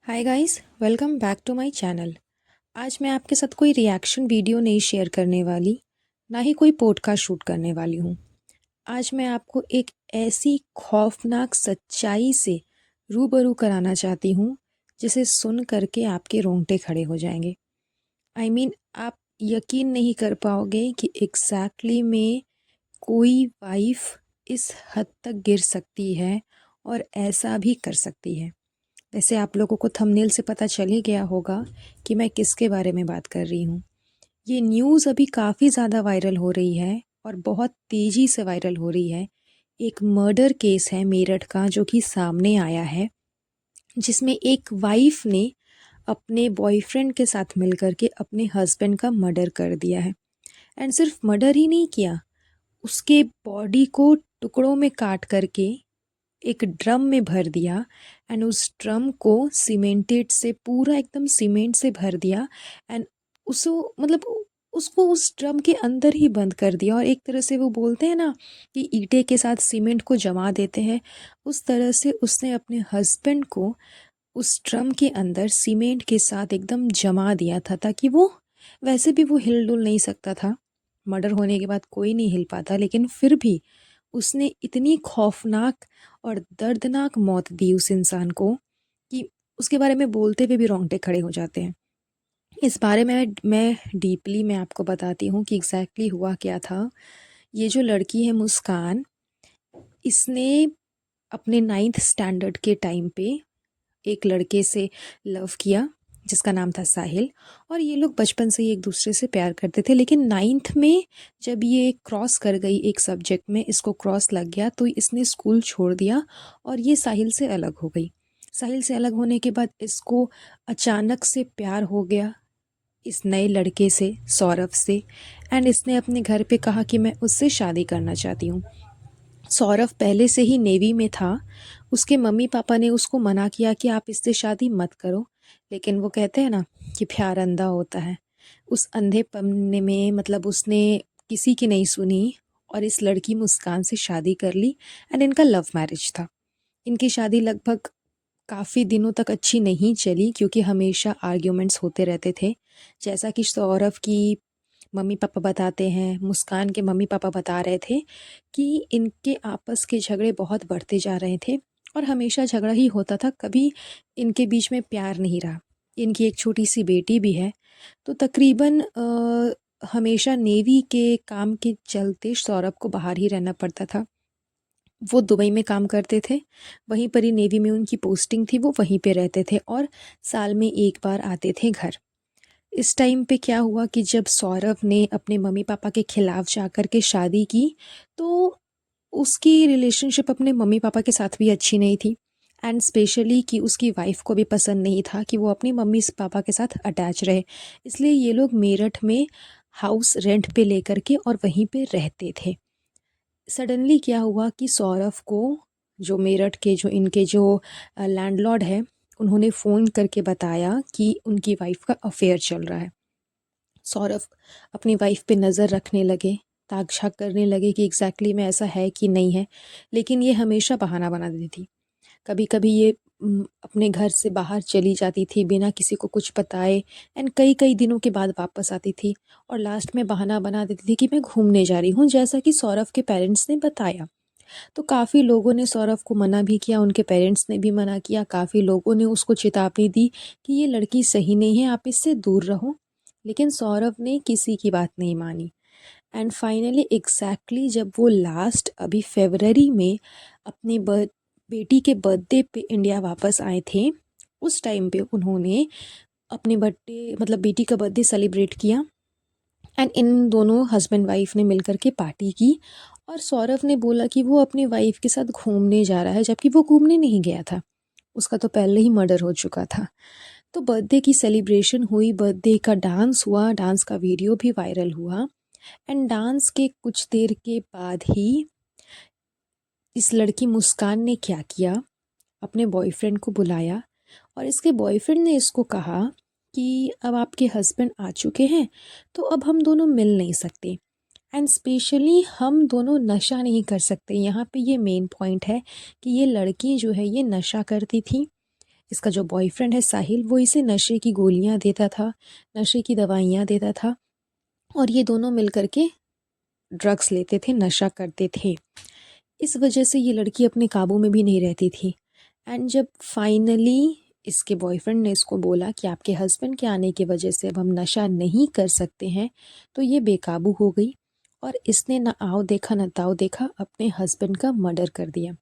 Hi guys, welcome back to my channel. आज मैं आपके साथ कोई रिएक्शन वीडियो नहीं शेयर करने वाली, ना ही कोई पॉडकास्ट शूट करने वाली हूँ। आज मैं आपको एक ऐसी खौफनाक सच्चाई से रूबरू कराना चाहती हूँ जिसे सुन करके आपके रोंगटे खड़े हो जाएंगे। आप यकीन नहीं कर पाओगे कि एग्जैक्टली में कोई वाइफ इस हद तक गिर सकती है और ऐसा भी कर सकती है। वैसे आप लोगों को थंबनेल से पता चल ही गया होगा कि मैं किसके बारे में बात कर रही हूँ। ये न्यूज़ अभी काफ़ी ज़्यादा वायरल हो रही है और बहुत तेज़ी से वायरल हो रही है। एक मर्डर केस है मेरठ का जो कि सामने आया है, जिसमें एक वाइफ ने अपने बॉयफ्रेंड के साथ मिलकर के अपने हस्बैंड का मर्डर कर दिया है। एंड सिर्फ मर्डर ही नहीं किया, उसके बॉडी को टुकड़ों में काट करके एक ड्रम में भर दिया। एंड उस ड्रम को सीमेंटेड से पूरा एकदम सीमेंट से भर दिया। एंड उसको उसको उस ड्रम के अंदर ही बंद कर दिया। और एक तरह से वो बोलते हैं ना कि ईंटे के साथ सीमेंट को जमा देते हैं, उस तरह से उसने अपने हस्बैंड को उस ड्रम के अंदर सीमेंट के साथ एकदम जमा दिया था, ताकि वो वैसे भी वो हिल डुल नहीं सकता था। मर्डर होने के बाद कोई नहीं हिल पाता, लेकिन फिर भी उसने इतनी खौफनाक और दर्दनाक मौत दी उस इंसान को कि उसके बारे में बोलते हुए भी रोंगटे खड़े हो जाते हैं। इस बारे में मैं डीपली मैं आपको बताती हूँ कि एग्जैक्टली हुआ क्या था। ये जो लड़की है मुस्कान, इसने अपने 9th स्टैंडर्ड के टाइम पे एक लड़के से लव किया जिसका नाम था साहिल। और ये लोग बचपन से ही एक दूसरे से प्यार करते थे, लेकिन 9th में जब ये क्रॉस कर गई एक सब्जेक्ट में, इसको क्रॉस लग गया तो इसने स्कूल छोड़ दिया और ये साहिल से अलग हो गई। साहिल से अलग होने के बाद इसको अचानक से प्यार हो गया इस नए लड़के से, सौरभ से। एंड इसने अपने घर पे कहा कि मैं उससे शादी करना चाहती हूँ। सौरभ पहले से ही नेवी में था। उसके मम्मी पापा ने उसको मना किया कि आप इससे शादी मत करो, लेकिन वो कहते हैं ना कि प्यार अंधा होता है। उस अंधेपन में उसने किसी की नहीं सुनी और इस लड़की मुस्कान से शादी कर ली। एंड इनका लव मैरिज था। इनकी शादी लगभग काफ़ी दिनों तक अच्छी नहीं चली, क्योंकि हमेशा आर्ग्यूमेंट्स होते रहते थे। जैसा कि सौरभ की मम्मी पापा बताते हैं, मुस्कान के मम्मी पापा बता रहे थे कि इनके आपस के झगड़े बहुत बढ़ते जा रहे थे और हमेशा झगड़ा ही होता था, कभी इनके बीच में प्यार नहीं रहा। इनकी एक छोटी सी बेटी भी है। तो तकरीबन हमेशा नेवी के काम के चलते सौरभ को बाहर ही रहना पड़ता था। वो दुबई में काम करते थे, वहीं पर ही नेवी में उनकी पोस्टिंग थी, वो वहीं पे रहते थे और साल में एक बार आते थे घर। इस टाइम पे क्या हुआ कि जब सौरभ ने अपने मम्मी पापा के खिलाफ जाकर के शादी की, तो उसकी रिलेशनशिप अपने मम्मी पापा के साथ भी अच्छी नहीं थी। एंड स्पेशली कि उसकी वाइफ को भी पसंद नहीं था कि वो अपनी मम्मी पापा के साथ अटैच रहे। इसलिए ये लोग मेरठ में हाउस रेंट पे लेकर के और वहीं पे रहते थे। सडनली क्या हुआ कि सौरभ को जो मेरठ के जो इनके जो लैंडलॉर्ड है, उन्होंने फ़ोन करके बताया कि उनकी वाइफ का अफेयर चल रहा है। सौरभ अपनी वाइफ पे नज़र रखने लगे, ताक झाक करने लगे कि एग्जैक्टली में ऐसा है कि नहीं है। लेकिन ये हमेशा बहाना बना देती थी। कभी कभी ये अपने घर से बाहर चली जाती थी बिना किसी को कुछ बताए। एंड कई कई दिनों के बाद वापस आती थी और लास्ट में बहाना बना देती थी कि मैं घूमने जा रही हूँ, जैसा कि सौरभ के पेरेंट्स ने बताया। तो काफ़ी लोगों ने सौरभ को मना भी किया, उनके पेरेंट्स ने भी मना किया, काफ़ी लोगों ने उसको चेतावनी दी कि ये लड़की सही नहीं है, आप इससे दूर रहो। लेकिन सौरभ ने किसी की बात नहीं मानी। एंड फाइनली एग्जैक्टली जब वो लास्ट अभी फरवरी में अपने बेटी के बर्थडे पे इंडिया वापस आए थे, उस टाइम पे उन्होंने अपने बर्थडे बेटी का बर्थडे सेलिब्रेट किया। एंड इन दोनों हस्बैंड वाइफ ने मिलकर के पार्टी की। और सौरभ ने बोला कि वो अपनी वाइफ के साथ घूमने जा रहा है, जबकि वो घूमने नहीं गया था, उसका तो पहले ही मर्डर हो चुका था। तो बर्थडे की सेलिब्रेशन हुई, बर्थडे का डांस हुआ, डांस का वीडियो भी वायरल हुआ। एंड डांस के कुछ देर के बाद ही इस लड़की मुस्कान ने क्या किया, अपने बॉयफ्रेंड को बुलाया और इसके बॉयफ्रेंड ने इसको कहा कि अब आपके हस्बैंड आ चुके हैं तो अब हम दोनों मिल नहीं सकते। एंड स्पेशली हम दोनों नशा नहीं कर सकते। यहाँ पे ये मेन पॉइंट है कि ये लड़की जो है ये नशा करती थी। इसका जो बॉयफ्रेंड है साहिल, वो इसे नशे की गोलियां देता था, नशे की दवाइयाँ देता था, और ये दोनों मिल कर के ड्रग्स लेते थे, नशा करते थे। इस वजह से ये लड़की अपने काबू में भी नहीं रहती थी। एंड जब फाइनली इसके बॉयफ्रेंड ने इसको बोला कि आपके हस्बैंड के आने की वजह से अब हम नशा नहीं कर सकते हैं, तो ये बेकाबू हो गई और इसने ना आओ देखा ना ताओ देखा, अपने हस्बैंड का मर्डर कर दिया।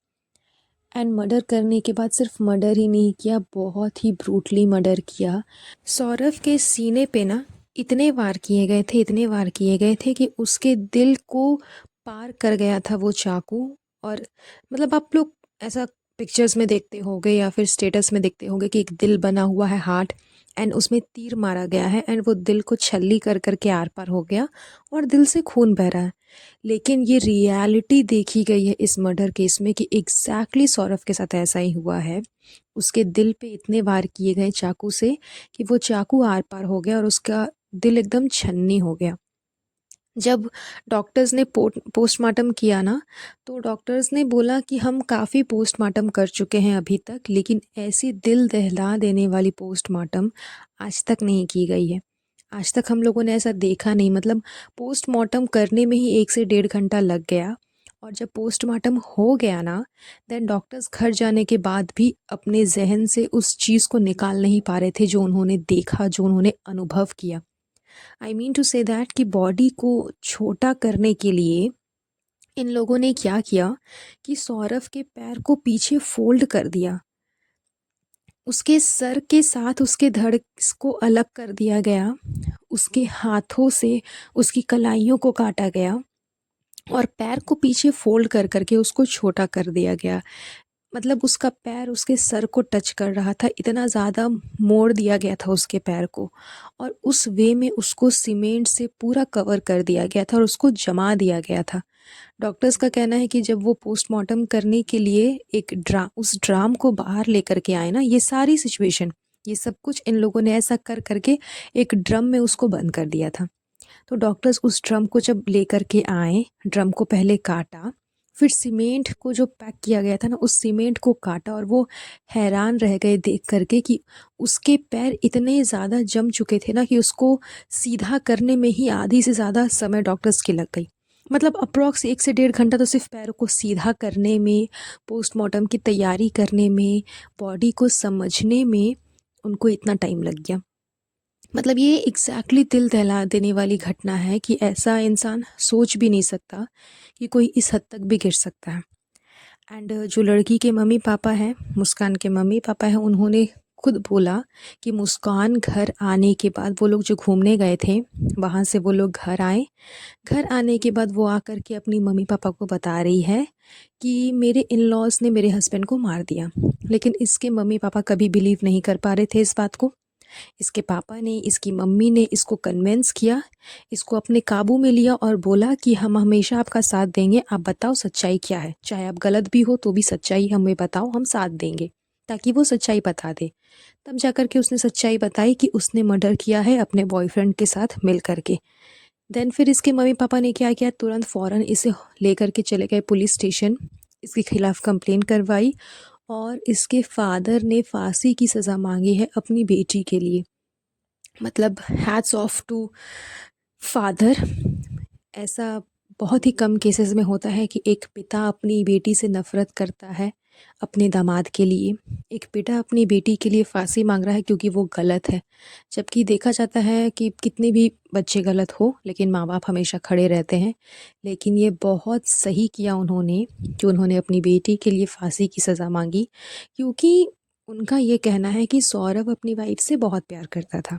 एंड मर्डर करने के बाद सिर्फ मर्डर ही नहीं किया, बहुत ही ब्रूटली मर्डर किया। सौरभ के सीने पे ना इतने वार किए गए थे, इतने वार किए गए थे कि उसके दिल को पार कर गया था वो चाकू। और मतलब आप लोग ऐसा पिक्चर्स में देखते होंगे या फिर स्टेटस में देखते होंगे कि एक दिल बना हुआ है हार्ट, एंड उसमें तीर मारा गया है, एंड वो दिल को छल्ली कर करके आर पार हो गया और दिल से खून बह रहा है। लेकिन ये रियलिटी देखी गई है इस मर्डर केस में कि एग्जैक्टली सौरभ के साथ ऐसा ही हुआ है। उसके दिल पे इतने वार किए गए चाकू से कि वो चाकू आर पार हो गया और उसका दिल एकदम छन्नी हो गया। जब डॉक्टर्स ने पोस्टमार्टम किया ना, तो डॉक्टर्स ने बोला कि हम काफ़ी पोस्टमार्टम कर चुके हैं अभी तक, लेकिन ऐसी दिल दहला देने वाली पोस्टमार्टम आज तक नहीं की गई है। आज तक हम लोगों ने ऐसा देखा नहीं। मतलब पोस्टमार्टम करने में ही 1 से 1.5 घंटा लग गया, और जब पोस्टमार्टम हो गया ना, देन डॉक्टर्स घर जाने के बाद भी अपने जहन से उस चीज़ को निकाल नहीं पा रहे थे जो उन्होंने देखा, जो उन्होंने अनुभव किया। I mean to say that कि बॉडी को छोटा करने के लिए इन लोगों ने क्या किया कि सौरभ के पैर को पीछे फोल्ड कर दिया, उसके सर के साथ उसके धड़ को अलग कर दिया गया, उसके हाथों से उसकी कलाइयों को काटा गया और पैर को पीछे फोल्ड कर करके उसको छोटा कर दिया गया। मतलब उसका पैर उसके सर को टच कर रहा था, इतना ज़्यादा मोड़ दिया गया था उसके पैर को, और उस वे में उसको सीमेंट से पूरा कवर कर दिया गया था और उसको जमा दिया गया था। डॉक्टर्स का कहना है कि जब वो पोस्टमार्टम करने के लिए उस ड्राम को बाहर लेकर के आए ना, ये सारी सिचुएशन, ये सब कुछ इन लोगों ने ऐसा कर करके एक ड्रम में उसको बंद कर दिया था। तो डॉक्टर्स उस ड्रम को जब लेकर के आए, ड्रम को पहले काटा, फिर सीमेंट को जो पैक किया गया था ना, उस सीमेंट को काटा, और वो हैरान रह गए देख करके कि उसके पैर इतने ज़्यादा जम चुके थे ना कि उसको सीधा करने में ही आधी से ज़्यादा समय डॉक्टर्स की लग गई। मतलब अप्रॉक्स 1 से 1.5 घंटा तो सिर्फ पैरों को सीधा करने में, पोस्टमार्टम की तैयारी करने में, बॉडी को समझने में उनको इतना टाइम लग गया। मतलब ये एग्जैक्टली दिल दहला देने वाली घटना है कि ऐसा इंसान सोच भी नहीं सकता कि कोई इस हद तक भी गिर सकता है। एंड जो लड़की के मम्मी पापा हैं, मुस्कान के मम्मी पापा हैं, उन्होंने खुद बोला कि मुस्कान घर आने के बाद, वो लोग जो घूमने गए थे वहाँ से वो लोग घर आए, घर आने के बाद वो आकर के अपनी मम्मी पापा को बता रही है कि मेरे इन लॉज ने मेरे हस्बैंड को मार दिया। लेकिन इसके मम्मी पापा कभी बिलीव नहीं कर पा रहे थे इस बात को। इसके पापा ने, इसकी मम्मी ने इसको कन्विंस किया, इसको अपने काबू में लिया और बोला कि हम हमेशा आपका साथ देंगे, आप बताओ सच्चाई क्या है, चाहे आप गलत भी हो तो भी सच्चाई हमें बताओ, हम साथ देंगे। ताकि वो सच्चाई बता दे। तब जाकर के उसने सच्चाई बताई कि उसने मर्डर किया है अपने बॉयफ्रेंड के साथ मिल करके। देन फिर इसके मम्मी पापा ने क्या किया, तुरंत फ़ौरन इसे लेकर के चले गए पुलिस स्टेशन, इसके खिलाफ़ कंप्लेन करवाई, और इसके फादर ने फांसी की सज़ा मांगी है अपनी बेटी के लिए। मतलब हैट्स ऑफ टू फादर। ऐसा बहुत ही कम केसेस में होता है कि एक पिता अपनी बेटी से नफ़रत करता है अपने दामाद के लिए। एक बेटा अपनी बेटी के लिए फांसी मांग रहा है क्योंकि वो गलत है। जबकि देखा जाता है कि कितने भी बच्चे गलत हो, लेकिन माँ बाप हमेशा खड़े रहते हैं। लेकिन ये बहुत सही किया उन्होंने कि उन्होंने अपनी बेटी के लिए फांसी की सज़ा मांगी, क्योंकि उनका ये कहना है कि सौरभ अपनी वाइफ से बहुत प्यार करता था।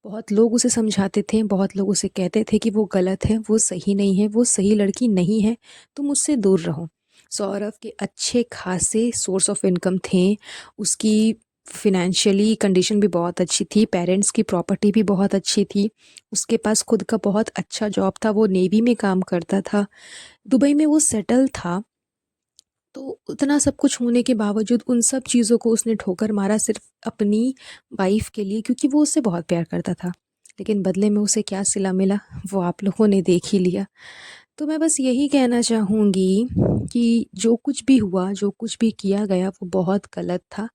बहुत लोग उसे समझाते थे, बहुत लोग उसे कहते थे कि वो गलत है, वो सही नहीं है, वो सही लड़की नहीं है, तुम उससे दूर रहो। सौरभ के अच्छे खासे सोर्स ऑफ इनकम थे, उसकी फिनेंशियली कंडीशन भी बहुत अच्छी थी, पेरेंट्स की प्रॉपर्टी भी बहुत अच्छी थी, उसके पास खुद का बहुत अच्छा जॉब था, वो नेवी में काम करता था, दुबई में वो सेटल था। तो उतना सब कुछ होने के बावजूद उन सब चीज़ों को उसने ठोकर मारा सिर्फ अपनी वाइफ के लिए, क्योंकि वो उससे बहुत प्यार करता था। लेकिन बदले में उसे क्या सिला मिला, वो आप लोगों ने देख ही लिया। तो मैं बस यही कहना चाहूँगी कि जो कुछ भी हुआ, जो कुछ भी किया गया, वो बहुत गलत था।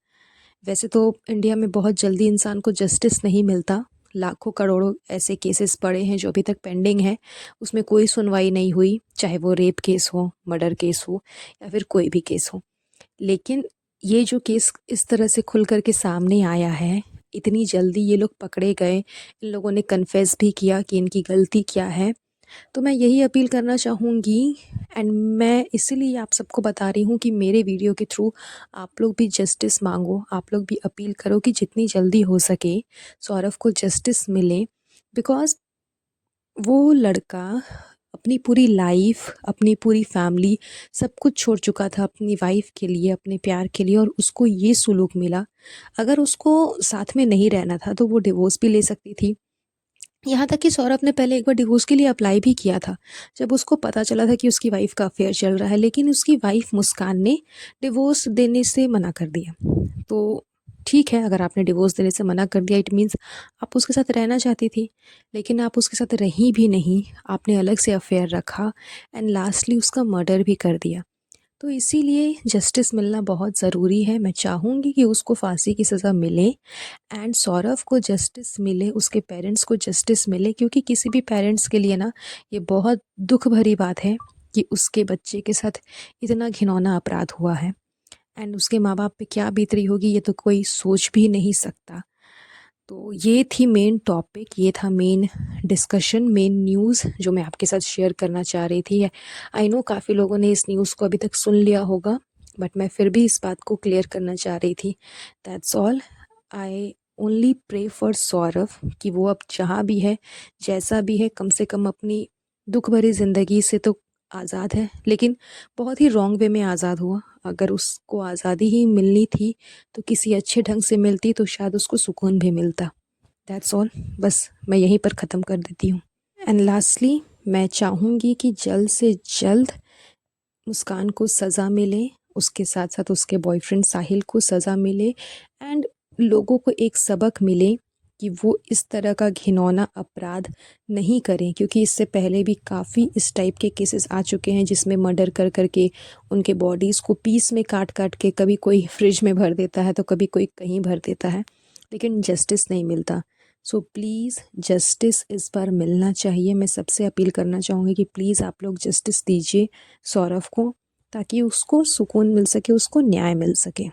वैसे तो इंडिया में बहुत जल्दी इंसान को जस्टिस नहीं मिलता। लाखों करोड़ों ऐसे केसेस पड़े हैं जो अभी तक पेंडिंग हैं, उसमें कोई सुनवाई नहीं हुई, चाहे वो रेप केस हो, मर्डर केस हो या फिर कोई भी केस हो। लेकिन ये जो केस इस तरह से खुल कर के सामने आया है, इतनी जल्दी ये लोग पकड़े गए, इन लोगों ने कन्फेस भी किया कि इनकी गलती क्या है। तो मैं यही अपील करना चाहूँगी, एंड मैं इसीलिए आप सबको बता रही हूँ कि मेरे वीडियो के थ्रू आप लोग भी जस्टिस मांगो, आप लोग भी अपील करो कि जितनी जल्दी हो सके सौरभ को जस्टिस मिले। बिकॉज़ वो लड़का अपनी पूरी लाइफ, अपनी पूरी फैमिली, सब कुछ छोड़ चुका था अपनी वाइफ के लिए, अपने प्यार के लिए, और उसको ये सुलूक मिला। अगर उसको साथ में नहीं रहना था तो वो डिवोर्स भी ले सकती थी। यहाँ तक कि सौरभ ने पहले एक बार डिवोर्स के लिए अप्लाई भी किया था, जब उसको पता चला था कि उसकी वाइफ का अफेयर चल रहा है, लेकिन उसकी वाइफ मुस्कान ने डिवोर्स देने से मना कर दिया। तो ठीक है, अगर आपने डिवोर्स देने से मना कर दिया, इट मीन्स आप उसके साथ रहना चाहती थी, लेकिन आप उसके साथ रही भी नहीं, आपने अलग से अफेयर रखा, एंड लास्टली उसका मर्डर भी कर दिया। तो इसीलिए जस्टिस मिलना बहुत ज़रूरी है। मैं चाहूँगी कि उसको फांसी की सज़ा मिले, एंड सौरभ को जस्टिस मिले, उसके पेरेंट्स को जस्टिस मिले, क्योंकि किसी भी पेरेंट्स के लिए ना ये बहुत दुख भरी बात है कि उसके बच्चे के साथ इतना घिनौना अपराध हुआ है, एंड उसके माँ बाप पे क्या बीत रही होगी ये तो कोई सोच भी नहीं सकता। तो ये थी मेन टॉपिक, ये था मेन डिस्कशन, मेन न्यूज़ जो मैं आपके साथ शेयर करना चाह रही थी। आई नो काफ़ी लोगों ने इस न्यूज़ को अभी तक सुन लिया होगा, बट मैं फिर भी इस बात को क्लियर करना चाह रही थी। That's all. I only pray for Saurabh कि वो अब जहाँ भी है, जैसा भी है, कम से कम अपनी दुख भरी ज़िंदगी से तो आज़ाद है, लेकिन बहुत ही रॉन्ग वे में आज़ाद हुआ। अगर उसको आज़ादी ही मिलनी थी तो किसी अच्छे ढंग से मिलती तो शायद उसको सुकून भी मिलता। That's all. बस मैं यहीं पर ख़त्म कर देती हूँ। एंड लास्टली मैं चाहूँगी कि जल्द से जल्द मुस्कान को सज़ा मिले, उसके साथ साथ उसके बॉयफ्रेंड साहिल को सज़ा मिले, एंड लोगों को एक सबक मिले कि वो इस तरह का घिनौना अपराध नहीं करें, क्योंकि इससे पहले भी काफ़ी इस टाइप के केसेस आ चुके हैं जिसमें मर्डर कर कर के उनके बॉडीज़ को पीस में काट काट के कभी कोई फ्रिज में भर देता है तो कभी कोई कहीं भर देता है, लेकिन जस्टिस नहीं मिलता। सो प्लीज़ जस्टिस इस बार मिलना चाहिए। मैं सबसे अपील करना चाहूँगी कि प्लीज़ आप लोग जस्टिस दीजिए सौरभ को, ताकि उसको सुकून मिल सके, उसको न्याय मिल सके।